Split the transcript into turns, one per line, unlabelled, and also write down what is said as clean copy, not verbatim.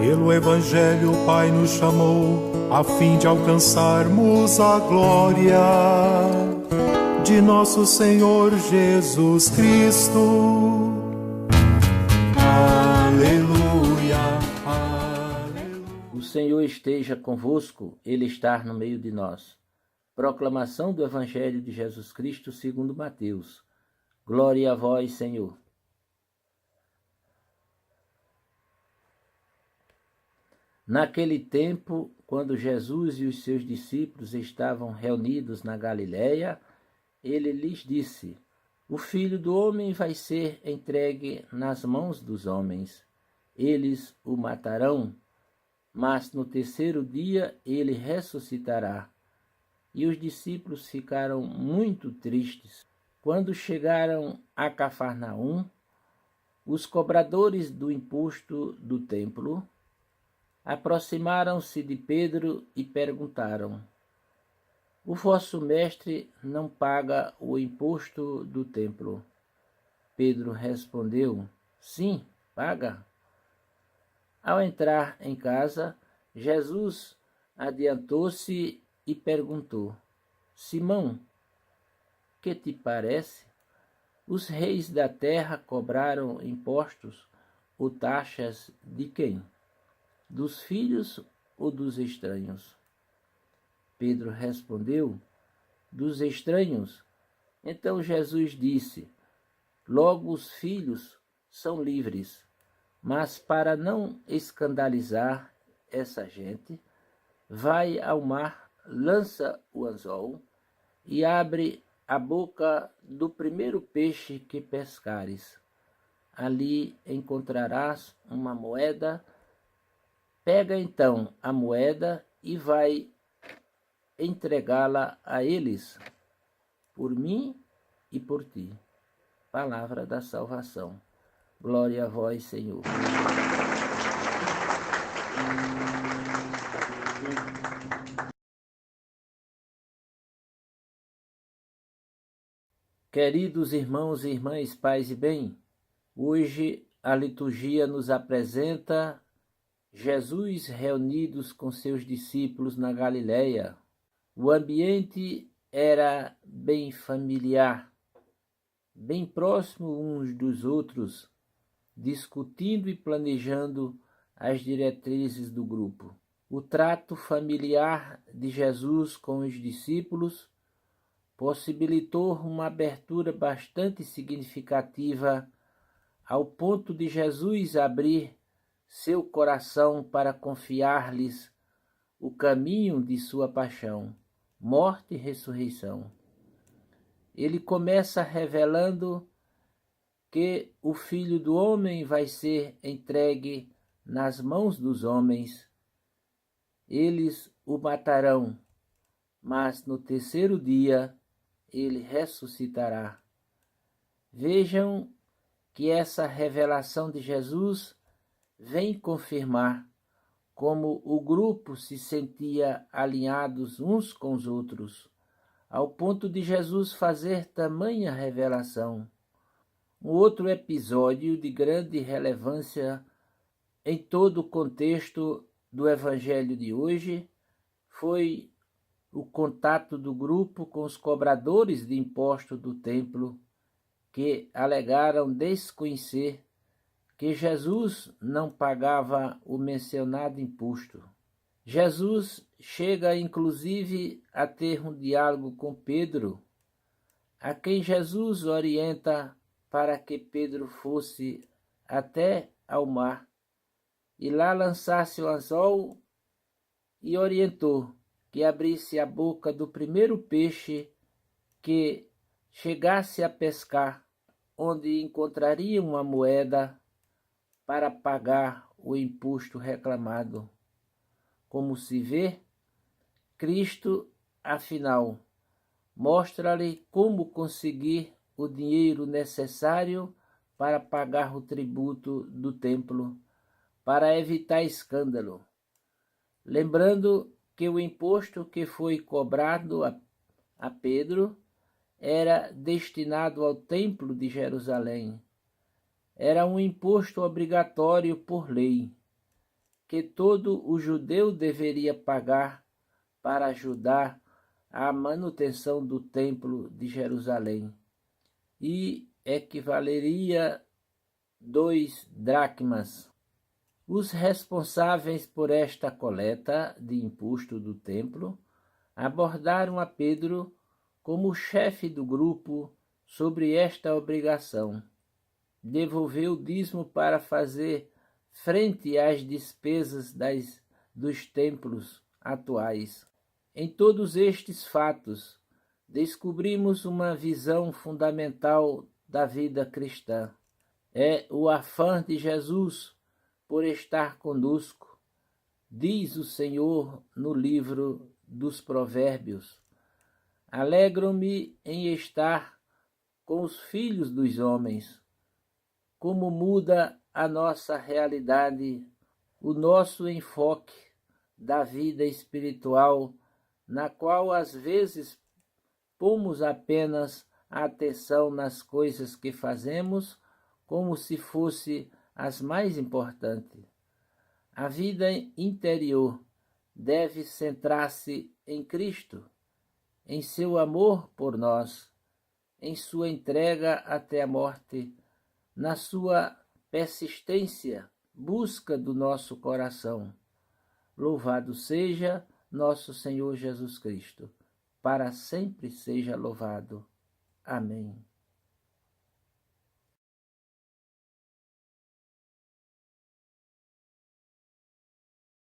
Pelo Evangelho o Pai nos chamou, a fim de alcançarmos a glória de nosso Senhor Jesus Cristo. Aleluia, aleluia.
O Senhor esteja convosco, Ele está no meio de nós. Proclamação do Evangelho de Jesus Cristo segundo Mateus. Glória a vós, Senhor. Naquele tempo, quando Jesus e os seus discípulos estavam reunidos na Galiléia, ele lhes disse: O Filho do Homem vai ser entregue nas mãos dos homens. Eles o matarão, mas no terceiro dia ele ressuscitará. E os discípulos ficaram muito tristes. Quando chegaram a Cafarnaum, os cobradores do imposto do templo aproximaram-se de Pedro e perguntaram: O vosso mestre não paga o imposto do templo? Pedro respondeu: Sim, paga. Ao entrar em casa, Jesus adiantou-se e perguntou: Simão, que te parece? Os reis da terra cobraram impostos ou taxas de quem? Dos filhos ou dos estranhos? Pedro respondeu: Dos estranhos. Então Jesus disse: Logo os filhos são livres, mas para não escandalizar essa gente, vai ao mar, lança o anzol e abre a boca do primeiro peixe que pescares. Ali encontrarás uma moeda. Pega então a moeda e vai entregá-la a eles, por mim e por ti. Palavra da salvação. Glória a vós, Senhor. Queridos irmãos e irmãs, paz e bem, hoje a liturgia nos apresenta Jesus reunidos com seus discípulos na Galiléia. O ambiente era bem familiar, bem próximo uns dos outros, discutindo e planejando as diretrizes do grupo. O trato familiar de Jesus com os discípulos possibilitou uma abertura bastante significativa, ao ponto de Jesus abrir seu coração para confiar-lhes o caminho de sua paixão, morte e ressurreição. Ele começa revelando que o Filho do Homem vai ser entregue nas mãos dos homens. Eles o matarão, mas no terceiro dia ele ressuscitará. Vejam que essa revelação de Jesus vem confirmar como o grupo se sentia alinhados uns com os outros, ao ponto de Jesus fazer tamanha revelação. Um outro episódio de grande relevância em todo o contexto do Evangelho de hoje foi o contato do grupo com os cobradores de imposto do templo, que alegaram desconhecer que Jesus não pagava o mencionado imposto. Jesus chega inclusive a ter um diálogo com Pedro, a quem Jesus orienta para que Pedro fosse até ao mar e lá lançasse o anzol, e orientou que abrisse a boca do primeiro peixe que chegasse a pescar, onde encontraria uma moeda para pagar o imposto reclamado. Como se vê, Cristo, afinal, mostra-lhe como conseguir o dinheiro necessário para pagar o tributo do templo, para evitar escândalo. Lembrando que o imposto que foi cobrado a Pedro era destinado ao templo de Jerusalém. Era um imposto obrigatório por lei. que todo o judeu deveria pagar para ajudar a manutenção do Templo de Jerusalém, e equivaleria 2 dracmas. Os responsáveis por esta coleta de imposto do templo abordaram a Pedro como chefe do grupo sobre esta obrigação. Devolveu o dízimo para fazer frente às despesas dos templos atuais. Em todos estes fatos, descobrimos uma visão fundamental da vida cristã. É o afã de Jesus por estar conosco. Diz o Senhor no livro dos Provérbios: alegro-me em estar com os filhos dos homens. Como muda a nossa realidade, o nosso enfoque da vida espiritual, na qual às vezes pomos apenas a atenção nas coisas que fazemos como se fosse as mais importantes. A vida interior deve centrar-se em Cristo, em seu amor por nós, em sua entrega até a morte, na sua persistência, busca do nosso coração. Louvado seja nosso Senhor Jesus Cristo, para sempre seja louvado. Amém.